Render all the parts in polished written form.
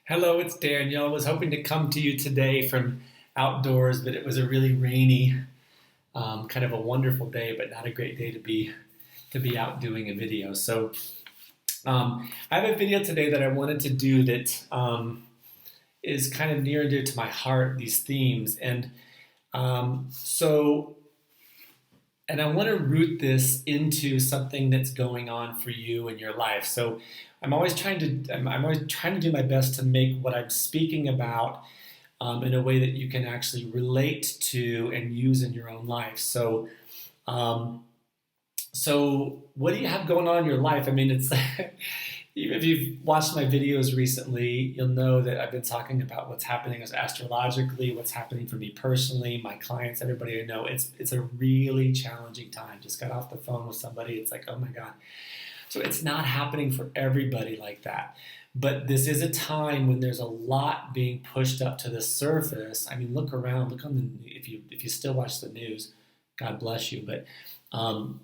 Hello, it's Daniel. I was hoping to come to you today from outdoors, but it was a really rainy, kind of a wonderful day, but not a great day to be out doing a video. So I have a video today that I wanted to do that is kind of near and dear to my heart. These themes, and um, so and I want to root this into something that's going on for you in your life. So I'm always trying to do my best to make what I'm speaking about in a way that you can actually relate to and use in your own life. Um, so what do you have going on in your life? I mean, it's if you've watched my videos recently, you'll know that I've been talking about what's happening as astrologically, what's happening for me personally, my clients, everybody I know. It's a really challenging time. Just got off the phone with somebody. It's like, oh my God. So it's not happening for everybody like that. But this is a time when there's a lot being pushed up to the surface. I mean, look around. Look on the if you still watch the news, God bless you. But um,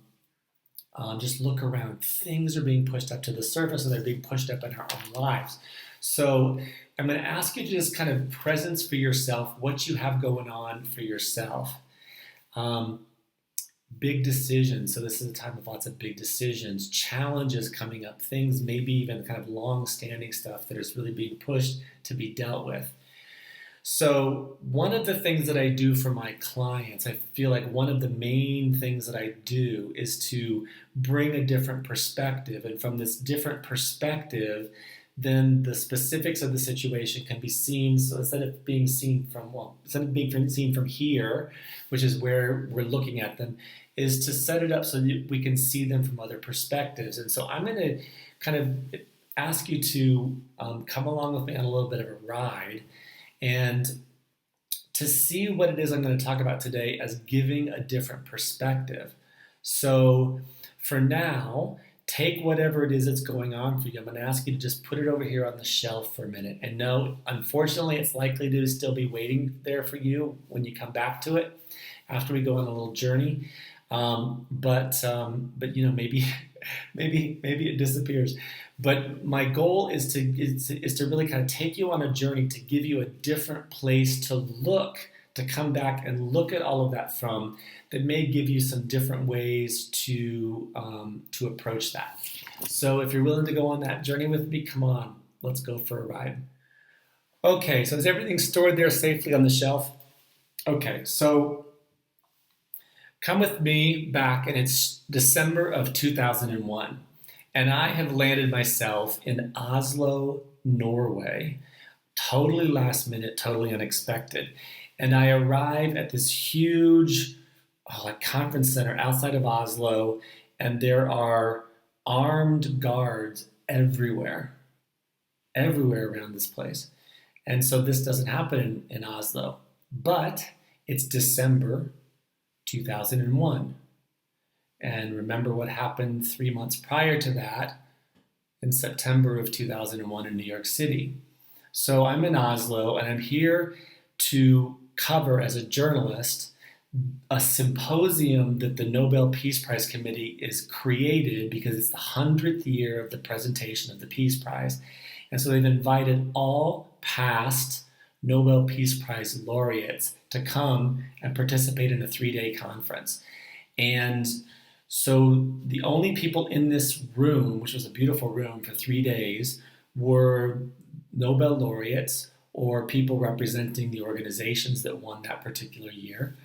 just look around. Things are being pushed up to the surface, and they're being pushed up in our own lives. So I'm going to ask you to just kind of presence for yourself what you have going on for yourself. Um, Big decisions. So this is a time of lots of big decisions, challenges coming up, things maybe even kind of long-standing stuff that is really being pushed to be dealt with. So one of the things that I do for my clients, I feel like one of the main things that I do is to bring a different perspective. And from this different perspective, then the specifics of the situation can be seen. So instead of being seen from here, which is where we're looking at them, is to set it up so that we can see them from other perspectives. And so I'm going to kind of ask you to come along with me on a little bit of a ride and to see what it is I'm going to talk about today as giving a different perspective. So for now, take whatever it is that's going on for you. I'm going to ask you to just put it over here on the shelf for a minute. And no, unfortunately, it's likely to still be waiting there for you when you come back to it after we go on a little journey. But maybe maybe it disappears. But my goal is to really kind of take you on a journey to give you a different place to look, to come back and look at all of that from, that may give you some different ways to approach that. So if you're willing to go on that journey with me, come on, let's go for a ride. Okay, so is everything stored there safely on the shelf? Okay, so come with me back, and it's December of 2001. And I have landed myself in Oslo, Norway. Totally last minute, totally unexpected. And I arrive at this huge like conference center outside of Oslo, and there are armed guards everywhere around this place. And so this doesn't happen in Oslo. But it's December 2001. And remember what happened 3 months prior to that in September of 2001 in New York City. So I'm in Oslo, and I'm here to cover as a journalist a symposium that the Nobel Peace Prize Committee is created because it's the 100th year of the presentation of the Peace Prize. And so they've invited all past Nobel Peace Prize laureates to come and participate in a 3-day conference. And so the only people in this room, which was a beautiful room for 3 days, were Nobel laureates or people representing the organizations that won that particular year.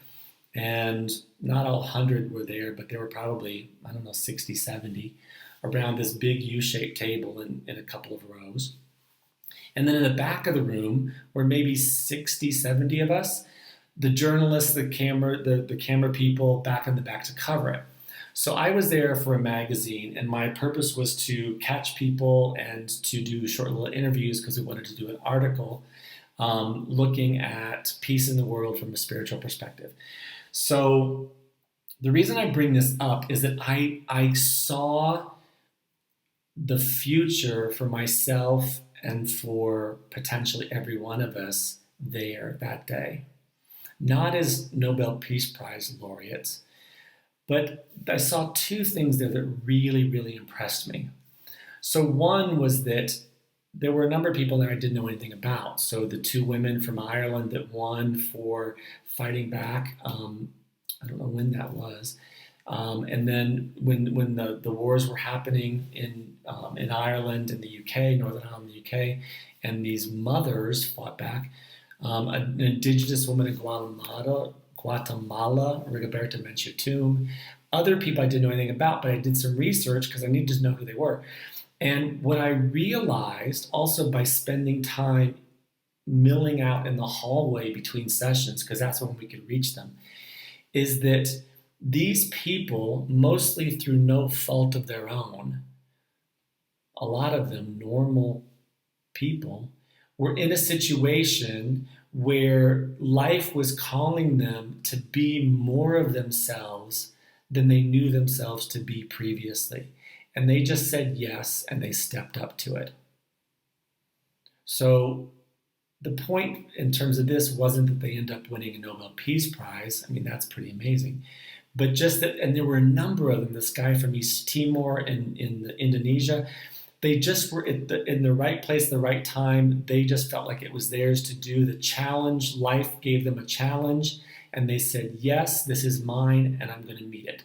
And not all 100 were there, but there were probably, I don't know, 60, 70 around this big U-shaped table in a couple of rows. And then in the back of the room were maybe 60, 70 of us, the journalists, the camera people back in the back to cover it. So I was there for a magazine, and my purpose was to catch people and to do short little interviews because we wanted to do an article looking at peace in the world from a spiritual perspective. So the reason I bring this up is that I saw the future for myself and for potentially every one of us there that day. Not as Nobel Peace Prize laureates, but I saw two things there that really, really impressed me. So one was that there were a number of people there I didn't know anything about. So the two women from Ireland that won for fighting back, I don't know when that was. And then when the wars were happening in Ireland and the UK, Northern Ireland and the UK, and these mothers fought back, an indigenous woman in Guatemala, Rigoberta Menchú, other people I didn't know anything about, but I did some research because I needed to know who they were. And what I realized also by spending time milling out in the hallway between sessions, because that's when we could reach them, is that these people, mostly through no fault of their own, a lot of them normal people, were in a situation where life was calling them to be more of themselves than they knew themselves to be previously. And they just said yes, and they stepped up to it. So the point in terms of this wasn't that they end up winning a Nobel Peace Prize. I mean, that's pretty amazing. But just that, and there were a number of them, this guy from East Timor in Indonesia, they just were in the right place at the right time. They just felt like it was theirs to do. The challenge, life gave them a challenge, and they said, yes, this is mine, and I'm going to meet it.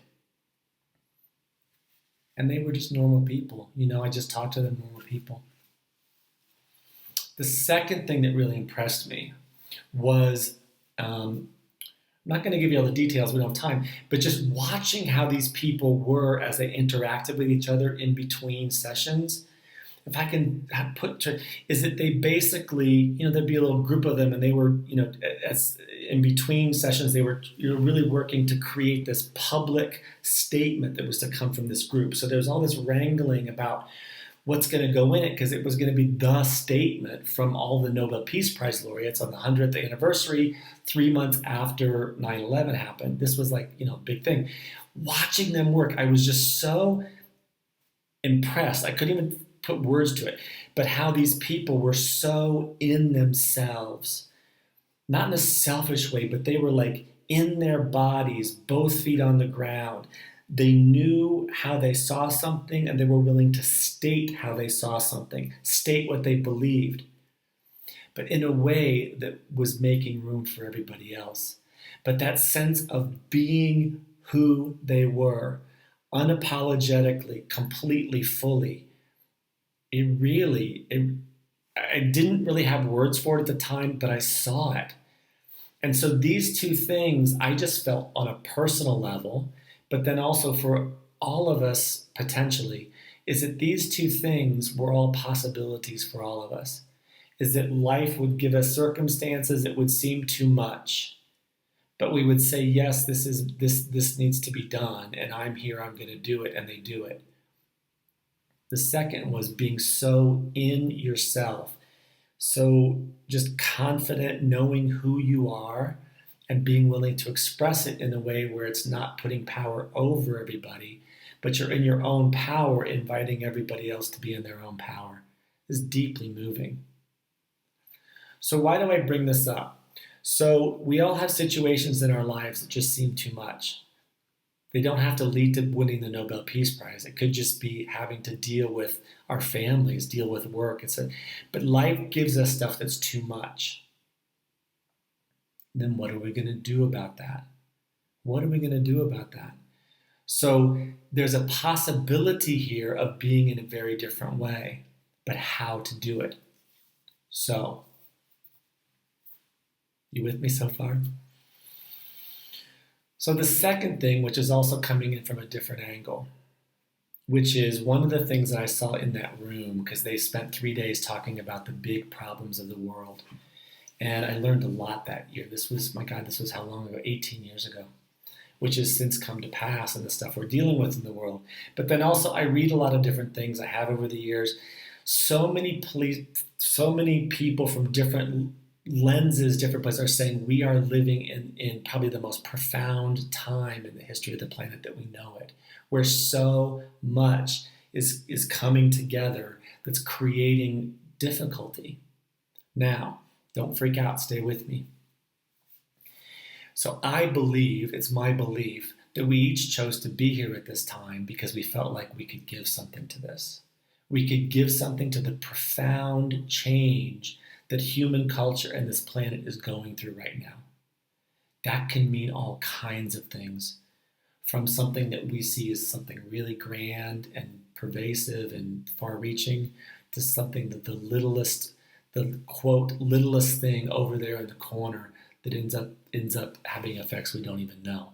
And they were just normal people. I just talked to them, normal people. The second thing that really impressed me was, I'm not going to give you all the details, we don't have time, but just watching how these people were as they interacted with each other in between sessions. If I can is that they basically, there'd be a little group of them, and they were, as in between sessions, they were really working to create this public statement that was to come from this group. So there's all this wrangling about what's going to go in it, because it was going to be the statement from all the Nobel Peace Prize laureates on the 100th anniversary, 3 months after 9/11 happened. This was like, a big thing. Watching them work, I was just so impressed. I couldn't even put words to it, but how these people were so in themselves, not in a selfish way, but they were like in their bodies, both feet on the ground. They knew how they saw something, and they were willing to state how they saw something, state what they believed, but in a way that was making room for everybody else. But that sense of being who they were, unapologetically, completely, fully, I didn't really have words for it at the time, but I saw it. And so these two things I just felt on a personal level, but then also for all of us potentially, is that these two things were all possibilities for all of us. Is that life would give us circumstances that would seem too much, but we would say, yes, this needs to be done, and I'm here, I'm going to do it, and they do it. The second was being so in yourself, so just confident, knowing who you are, and being willing to express it in a way where it's not putting power over everybody, but you're in your own power, inviting everybody else to be in their own power. It's deeply moving. So why do I bring this up? So we all have situations in our lives that just seem too much. They don't have to lead to winning the Nobel Peace Prize. It could just be having to deal with our families, deal with work. But life gives us stuff that's too much. Then what are we going to do about that? What are we going to do about that? So there's a possibility here of being in a very different way, but how to do it. So, you with me so far? So the second thing, which is also coming in from a different angle, which is one of the things that I saw in that room, because they spent 3 days talking about the big problems of the world. And I learned a lot that year. This was how long ago? 18 years ago, which has since come to pass in the stuff we're dealing with in the world. But then also I read a lot of different things I have over the years. So many people from different lenses, different places are saying we are living in probably the most profound time in the history of the planet that we know it, where so much is coming together that's creating difficulty. Now, don't freak out, stay with me. So it's my belief that we each chose to be here at this time because we felt like we could give something to this. We could give something to the profound change that human culture and this planet is going through right now. That can mean all kinds of things, from something that we see as something really grand and pervasive and far-reaching to something that the quote, littlest thing over there in the corner that ends up having effects we don't even know.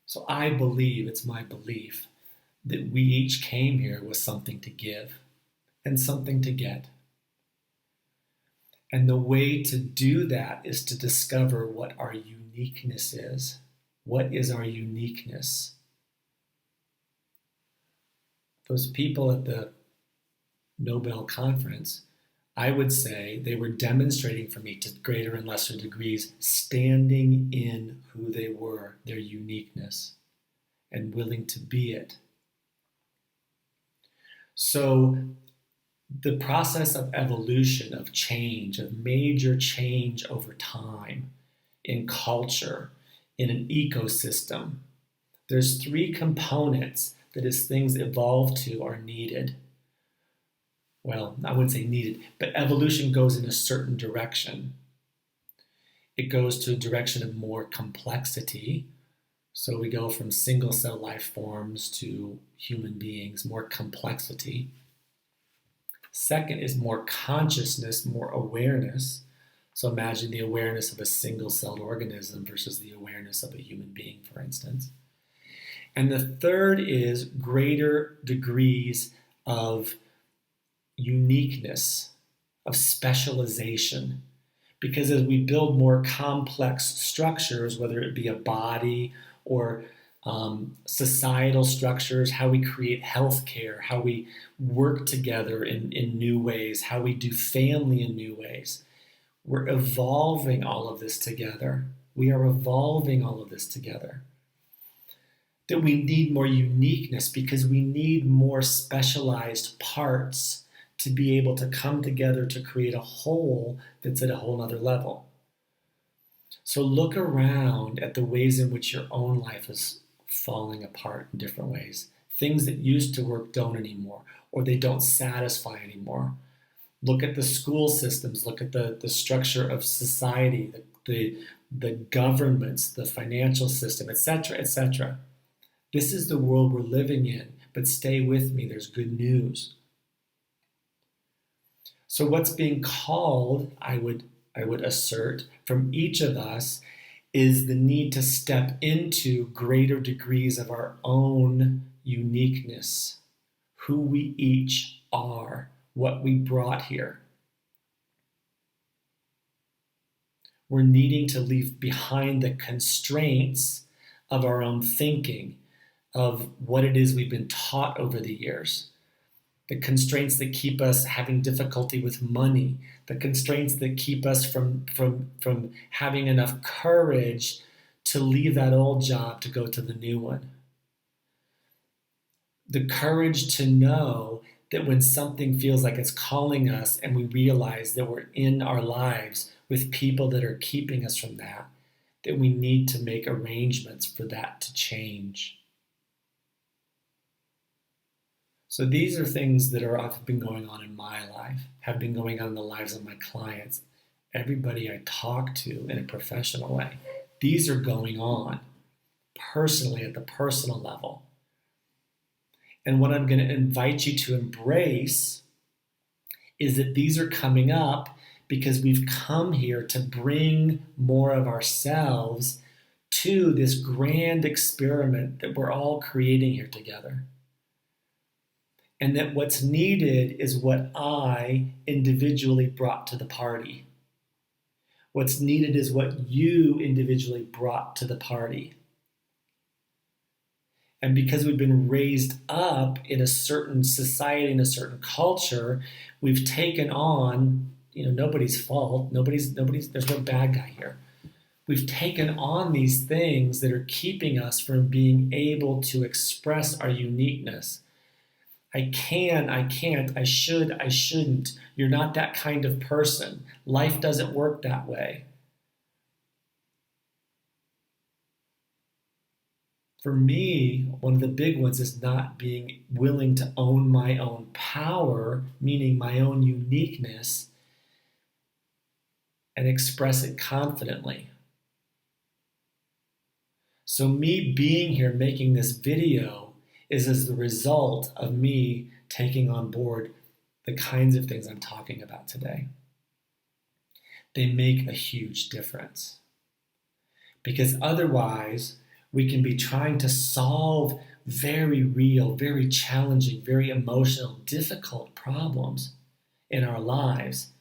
So I believe, it's my belief, that we each came here with something to give and something to get. And the way to do that is to discover what our uniqueness is. What is our uniqueness? Those people at the Nobel conference, I would say they were demonstrating for me to greater and lesser degrees, standing in who they were, their uniqueness, and willing to be it. So the process of evolution, of change, of major change over time in culture, in an ecosystem, there's three components that as things evolve to are needed. Well, I wouldn't say needed, but evolution goes in a certain direction. It goes to a direction of more complexity. So we go from single cell life forms to human beings, more complexity. Second is more consciousness, more awareness. So imagine the awareness of a single-celled organism versus the awareness of a human being, for instance. And the third is greater degrees of uniqueness, of specialization. Because as we build more complex structures, whether it be a body or societal structures, how we create healthcare, how we work together in new ways, how we do family in new ways, we're evolving all of this together. We are evolving all of this together. That we need more uniqueness because we need more specialized parts to be able to come together to create a whole that's at a whole nother level. So look around at the ways in which your own life is falling apart in different ways. Things that used to work don't anymore, or they don't satisfy anymore. Look at the school systems, look at the structure of society, the governments, the financial system, etc., etc. This is the world we're living in, but stay with me, there's good news. So what's being called, I would assert, from each of us is the need to step into greater degrees of our own uniqueness, who we each are, what we brought here. We're needing to leave behind the constraints of our own thinking, of what it is we've been taught over the years. The constraints that keep us having difficulty with money, the constraints that keep us from having enough courage to leave that old job to go to the new one. The courage to know that when something feels like it's calling us and we realize that we're in our lives with people that are keeping us from that we need to make arrangements for that to change. So these are things that have been going on in my life, have been going on in the lives of my clients, everybody I talk to in a professional way. These are going on personally at the personal level. And what I'm going to invite you to embrace is that these are coming up because we've come here to bring more of ourselves to this grand experiment that we're all creating here together. And that what's needed is what I individually brought to the party. What's needed is what you individually brought to the party. And because we've been raised up in a certain society, in a certain culture, we've taken on, nobody's fault. There's no bad guy here. We've taken on these things that are keeping us from being able to express our uniqueness. I can, I can't, I should, I shouldn't. You're not that kind of person. Life doesn't work that way. For me, one of the big ones is not being willing to own my own power, meaning my own uniqueness, and express it confidently. So me being here making this video is as the result of me taking on board the kinds of things I'm talking about today. They make a huge difference. Because otherwise, we can be trying to solve very real, very challenging, very emotional, difficult problems in our lives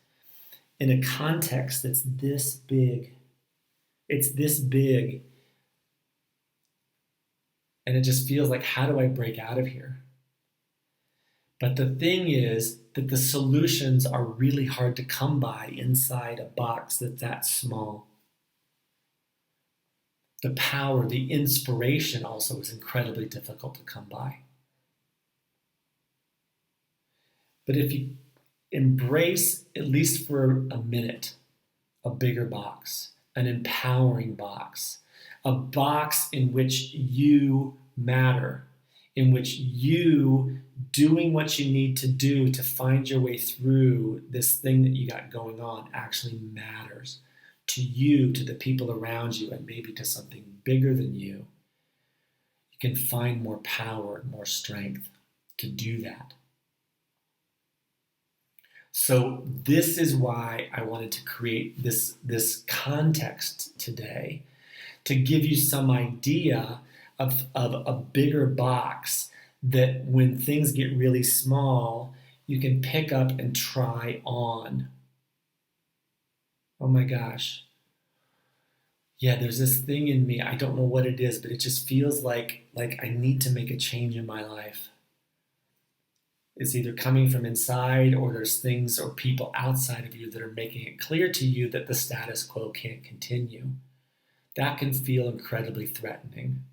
in a context that's this big. It's this big. And it just feels like, how do I break out of here? But the thing is that the solutions are really hard to come by inside a box that's that small. The power, the inspiration also is incredibly difficult to come by. But if you embrace, at least for a minute, a bigger box, an empowering box, a box in which you matter, in which you doing what you need to do to find your way through this thing that you got going on actually matters to you, to the people around you, and maybe to something bigger than you, you can find more power and more strength to do that. So this is why I wanted to create this context today, to give you some idea of a bigger box that when things get really small, you can pick up and try on. Oh my gosh. Yeah, there's this thing in me. I don't know what it is, but it just feels like I need to make a change in my life. It's either coming from inside, or there's things or people outside of you that are making it clear to you that the status quo can't continue. That can feel incredibly threatening.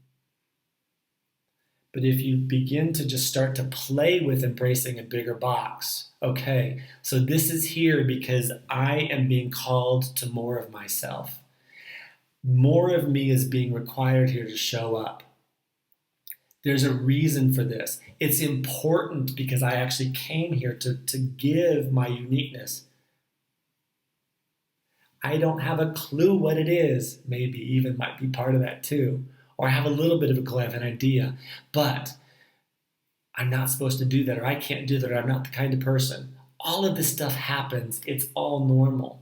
But if you begin to just start to play with embracing a bigger box, okay, so this is here because I am being called to more of myself. More of me is being required here to show up. There's a reason for this. It's important because I actually came here to give my uniqueness. I don't have a clue what it is, maybe even might be part of that too. Or I have a little bit of a clue, I have an idea, but I'm not supposed to do that, or I can't do that, or I'm not the kind of person. All of this stuff happens. It's all normal.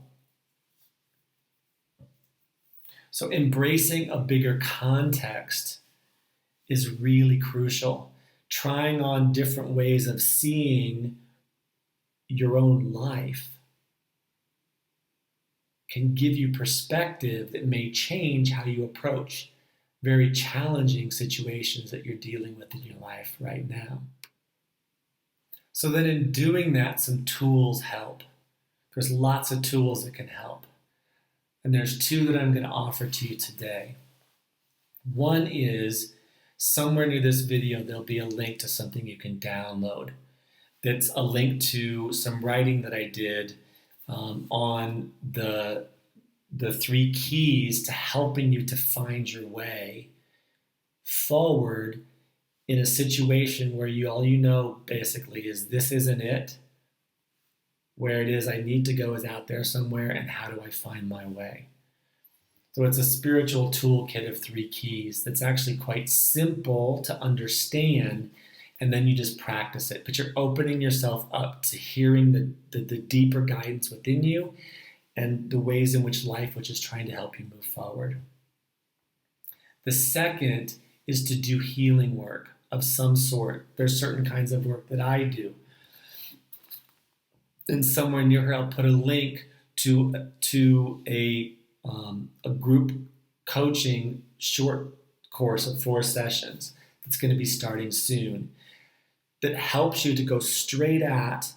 So embracing a bigger context is really crucial. Trying on different ways of seeing your own life can give you perspective that may change how you approach very challenging situations that you're dealing with in your life right now. So then in doing that, some tools help. There's lots of tools that can help. And there's two that I'm going to offer to you today. One is, somewhere near this video, there'll be a link to something you can download. That's a link to some writing that I did on the 3 keys to helping you to find your way forward in a situation where all you know basically is this isn't it. Where it is I need to go is out there somewhere, and how do I find my way? So it's a spiritual toolkit of 3 keys that's actually quite simple to understand, and then you just practice it. But you're opening yourself up to hearing the deeper guidance within you and the ways in which life, which is trying to help you move forward. The second is to do healing work of some sort. There's certain kinds of work that I do. And somewhere near here, I'll put a link to a group coaching short course of 4 sessions that's going to be starting soon that helps you to go straight at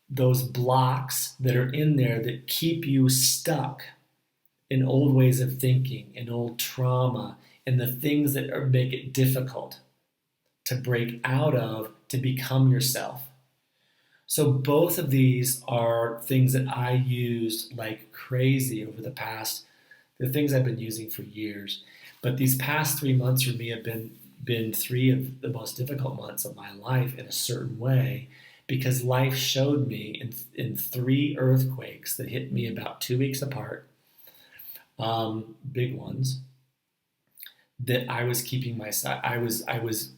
those blocks that are in there that keep you stuck in old ways of thinking, in old trauma, and the things that make it difficult to break out of, to become yourself. So both of these are things that I used like crazy over the past, they're things I've been using for years. But these past 3 months for me have been been 3 of the most difficult months of my life in a certain way, because life showed me in 3 earthquakes that hit me about 2 weeks apart, big ones, that I was keeping I was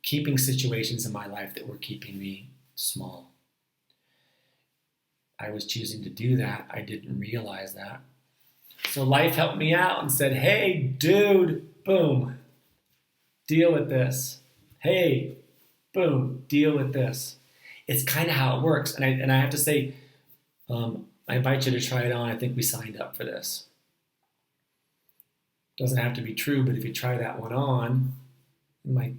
keeping situations in my life that were keeping me small. I was choosing to do that. I didn't realize that. So life helped me out and said, hey, dude, boom, deal with this. Hey, boom, deal with this. It's kind of how it works. And I have to say, I invite you to try it on. I think we signed up for this. Doesn't have to be true, but if you try that one on, in my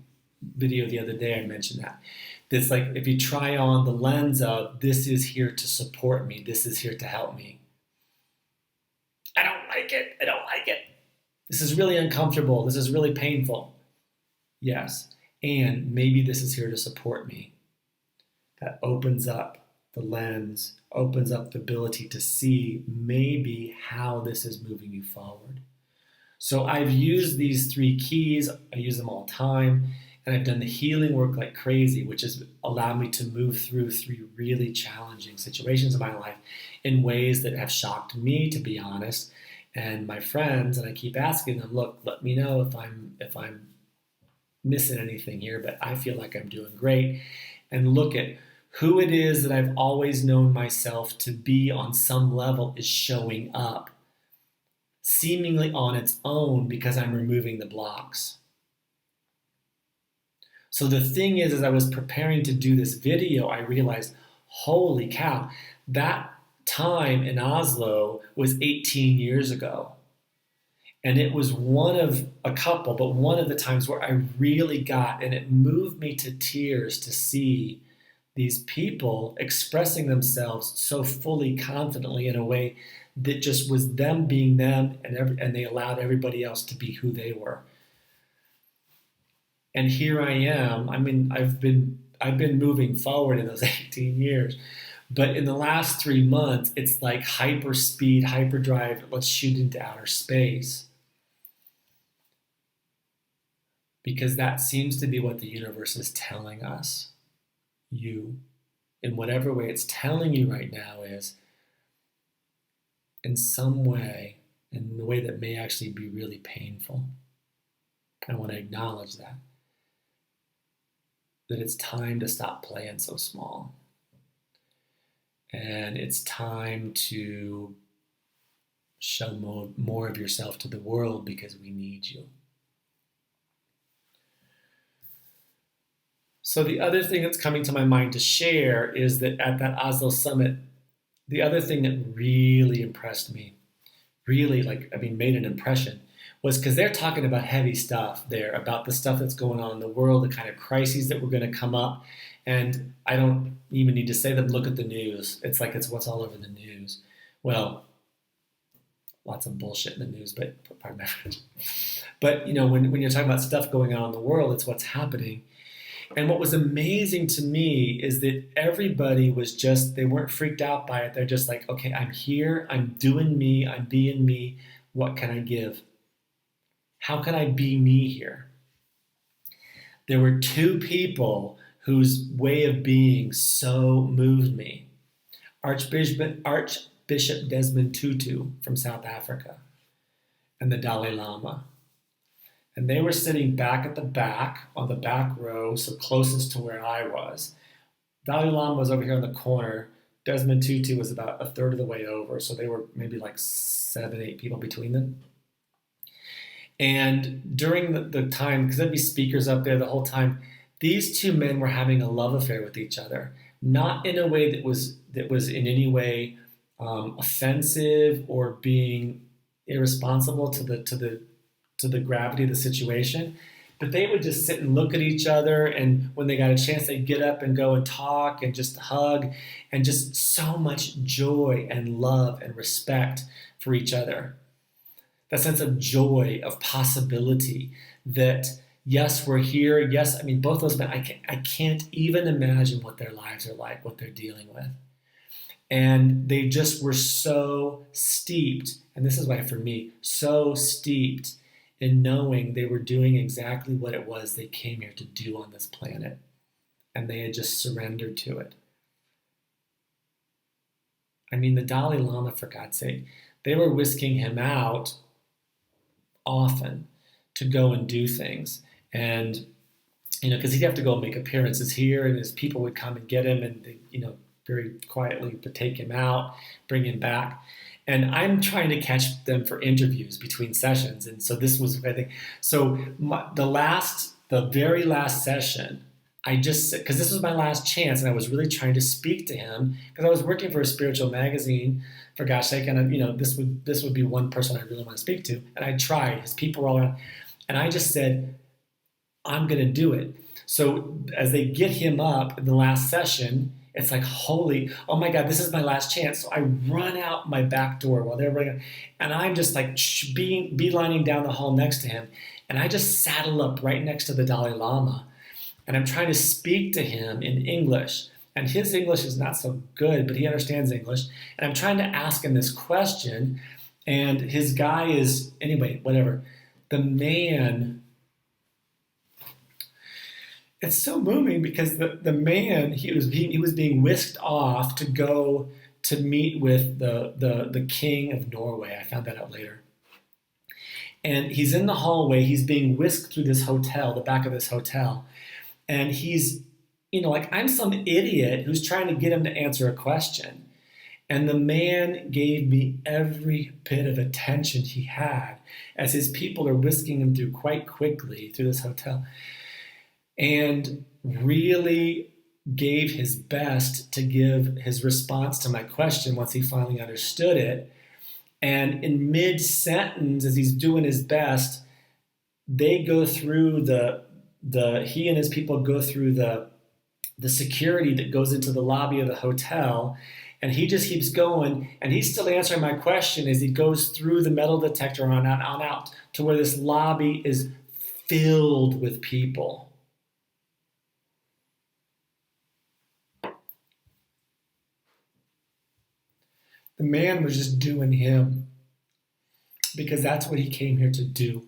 video the other day I mentioned that. It's like if you try on the lens of, this is here to support me, this is here to help me. I don't like it, I don't like it. This is really uncomfortable, this is really painful. Yes, and maybe this is here to support me. That opens up the lens, opens up the ability to see maybe how this is moving you forward. So I've used these 3 keys, I use them all the time, and I've done the healing work like crazy, which has allowed me to move through 3 really challenging situations in my life in ways that have shocked me, to be honest, and my friends. And I keep asking them, look, let me know if I'm missing anything here, but I feel like I'm doing great. And look at who it is that I've always known myself to be on some level is showing up, seemingly on its own, because I'm removing the blocks. So the thing is, as I was preparing to do this video, I realized, holy cow, that time in Oslo was 18 years ago. And it was one of a couple, but one of the times where I really got, and it moved me to tears to see these people expressing themselves so fully, confidently, in a way that just was them being them, and they allowed everybody else to be who they were. And here I am. I mean, I've been moving forward in those 18 years, but in the last 3 months, it's like hyper speed, hyperdrive. Let's shoot into outer space, because that seems to be what the universe is telling us. You, in whatever way it's telling you right now, is in some way, in a way that may actually be really painful. I want to acknowledge that it's time to stop playing so small. And it's time to show more of yourself to the world, because we need you. So the other thing that's coming to my mind to share is that at that Oslo summit, the other thing that really impressed me, really made an impression, was because they're talking about heavy stuff there, about the stuff that's going on in the world, the kind of crises that were going to come up. And I don't even need to say them, look at the news. It's like it's what's all over the news. Well, lots of bullshit in the news, but pardon my French. But when you're talking about stuff going on in the world, it's what's happening. And what was amazing to me is that everybody was they weren't freaked out by it. They're just like, okay, I'm here, I'm doing me, I'm being me. What can I give? How can I be me here? There were 2 people whose way of being so moved me. Archbishop Desmond Tutu from South Africa and the Dalai Lama. And they were sitting back at the back, on the back row, so closest to where I was. Dalai Lama was over here in the corner. Desmond Tutu was about a third of the way over, so they were maybe like 7, 8 people between them. And during the time, because there'd be speakers up there the whole time, these 2 men were having a love affair with each other, not in a way that was in any way offensive or being irresponsible to the gravity of the situation, but they would just sit and look at each other, and when they got a chance, they'd get up and go and talk and just hug, and just so much joy and love and respect for each other. That sense of joy, of possibility, that yes, we're here. Yes, both those men, I can't even imagine what their lives are like, what they're dealing with. And they just were so steeped, and this is why for me, so steeped in knowing they were doing exactly what it was they came here to do on this planet. And they had just surrendered to it. I mean, the Dalai Lama, for God's sake, they were whisking him out often to go and do things. And, because he'd have to go and make appearances here, and his people would come and get him, and they, very quietly to take him out, bring him back. And I'm trying to catch them for interviews between sessions. And so this was, I think, so the very last session, I just said, because this was my last chance, and I was really trying to speak to him, because I was working for a spiritual magazine, for gosh sake, and this would be one person I really want to speak to. And I tried, his people were all around, and I just said, I'm going to do it. So as they get him up in the last session, it's like, oh my God, this is my last chance. So I run out my back door while they're running, and I'm just like beelining down the hall next to him. And I just saddle up right next to the Dalai Lama. And I'm trying to speak to him in English. And his English is not so good, but he understands English. And I'm trying to ask him this question. And his guy is, anyway, whatever. The man, it's so moving because the man, he was being whisked off to go to meet with the king of Norway. I found that out later. And he's in the hallway. He's being whisked through this hotel, the back of this hotel. And he's, like I'm some idiot who's trying to get him to answer a question. And the man gave me every bit of attention he had as his people are whisking him through quite quickly through this hotel. And really gave his best to give his response to my question once he finally understood it. And in mid-sentence, as he's doing his best, they go through he and his people go through the security that goes into the lobby of the hotel, and he just keeps going, and he's still answering my question as he goes through the metal detector on out to where this lobby is filled with people. The man was just doing him because that's what he came here to do.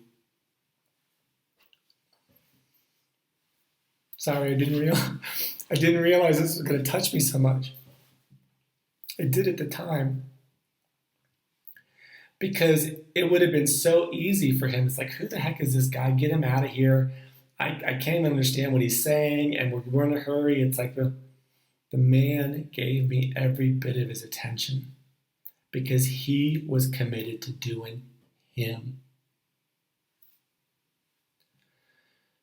Sorry, I didn't realize this was going to touch me so much. I did at the time because it would have been so easy for him. It's like, who the heck is this guy? Get him out of here. I can't even understand what he's saying, and we're in a hurry. It's like the man gave me every bit of his attention because he was committed to doing him.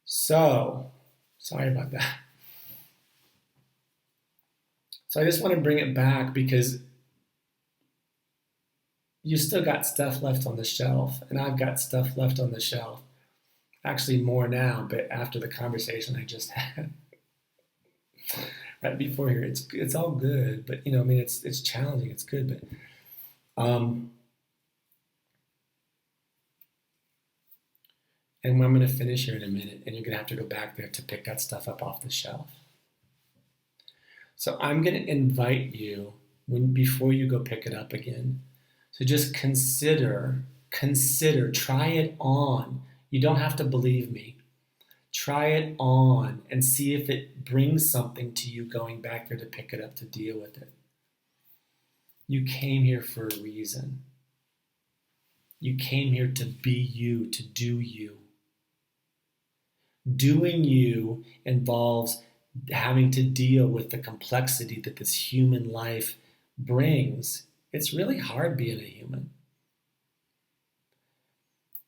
So, sorry about that. So I just want to bring it back because you still got stuff left on the shelf, and I've got stuff left on the shelf. Actually, more now, but after the conversation I just had right before here, it's all good, but it's challenging. It's good, but and I'm going to finish here in a minute, and you're going to have to go back there to pick that stuff up off the shelf. So I'm going to invite you, before you go pick it up again, to just consider, try it on. You don't have to believe me. Try it on and see if it brings something to you going back there to pick it up, to deal with it. You came here for a reason. You came here to be you, to do you. Doing you involves having to deal with the complexity that this human life brings. It's really hard being a human.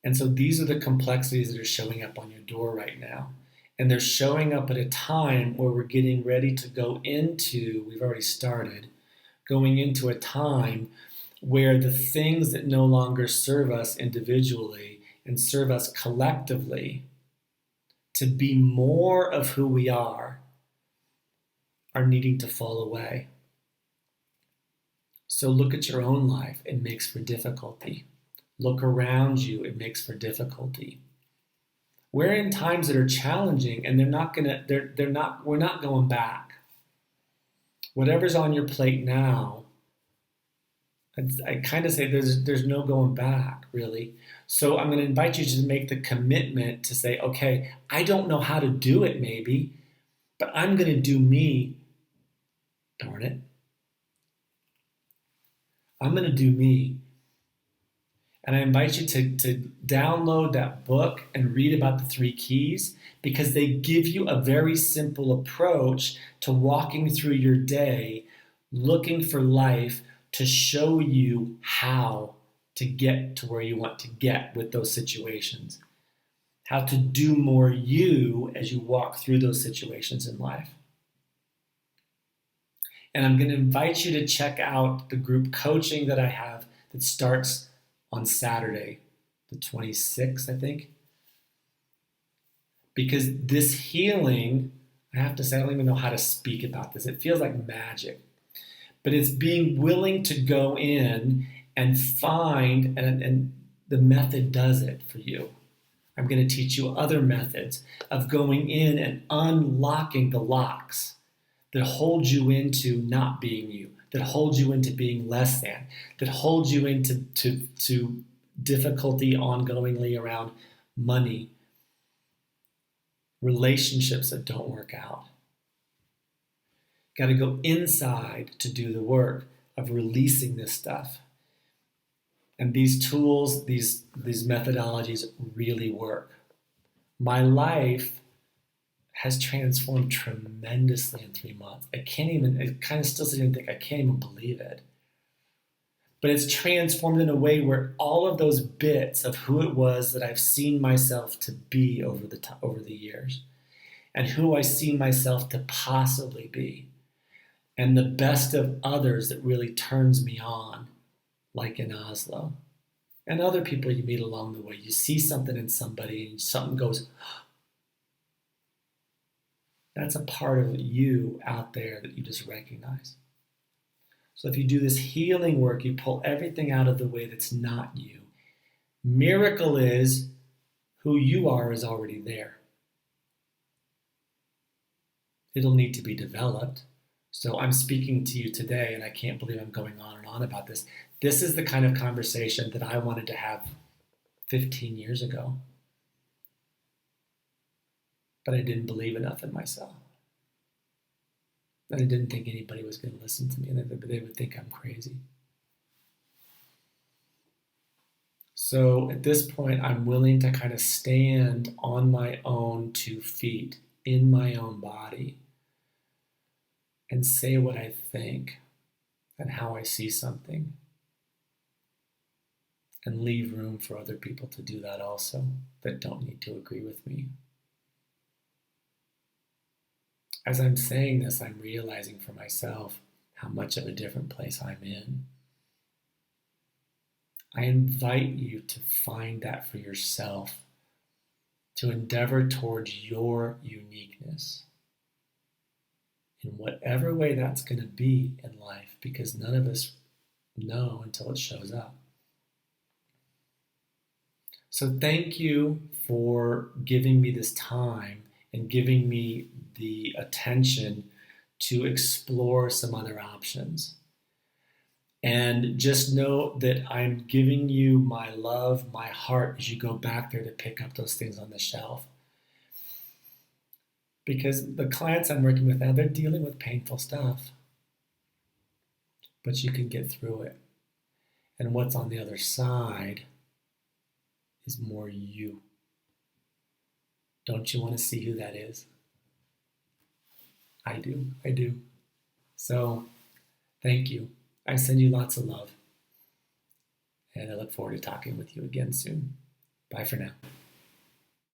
And so these are the complexities that are showing up on your door right now. And they're showing up at a time where we're getting ready to go into, we've already started, going into a time where the things that no longer serve us individually and serve us collectively to be more of who we are needing to fall away. So look at your own life. It makes for difficulty. Look around you. It makes for difficulty. We're in times that are challenging, and we're not going back. Whatever's on your plate now, I kind of say there's no going back, really. So I'm going to invite you to make the commitment to say, okay, I don't know how to do it maybe, but I'm going to do me. Darn it. I'm going to do me. And I invite you to download that book and read about the 3 keys, because they give you a very simple approach to walking through your day, looking for life to show you how to get to where you want to get with those situations, how to do more you as you walk through those situations in life. And I'm going to invite you to check out the group coaching that I have that starts on Saturday, the 26th, I think. Because this healing, I have to say, I don't even know how to speak about this. It feels like magic. But it's being willing to go in and find, and the method does it for you. I'm going to teach you other methods of going in and unlocking the locks that hold you into not being you, that hold you into being less than, that hold you into to difficulty ongoingly around money, relationships that don't work out. Got to go inside to do the work of releasing this stuff. And these tools, these methodologies really work. My life has transformed tremendously in 3 months. I kind of still sit and think, I can't even believe it. But it's transformed in a way where all of those bits of who it was that I've seen myself to be over the years, and who I see myself to possibly be, and the best of others that really turns me on, like in Oslo, and other people you meet along the way. You see something in somebody and something goes, that's a part of you out there that you just recognize. So if you do this healing work, you pull everything out of the way that's not you. Miracle is who you are is already there. It'll need to be developed. So I'm speaking to you today, and I can't believe I'm going on and on about this. This is the kind of conversation that I wanted to have 15 years ago. But I didn't believe enough in myself. And I didn't think anybody was going to listen to me, and they would think I'm crazy. So at this point, I'm willing to kind of stand on my own 2 feet, in my own body, and say what I think and how I see something, and leave room for other people to do that also, that don't need to agree with me. As I'm saying this, I'm realizing for myself how much of a different place I'm in. I invite you to find that for yourself, to endeavor towards your uniqueness, in whatever way that's going to be in life, because none of us know until it shows up. So thank you for giving me this time and giving me the attention to explore some other options. And just know that I'm giving you my love, my heart, as you go back there to pick up those things on the shelf. Because the clients I'm working with now, they're dealing with painful stuff. But you can get through it. And what's on the other side is more you. Don't you want to see who that is? I do. So, thank you. I send you lots of love. And I look forward to talking with you again soon. Bye for now.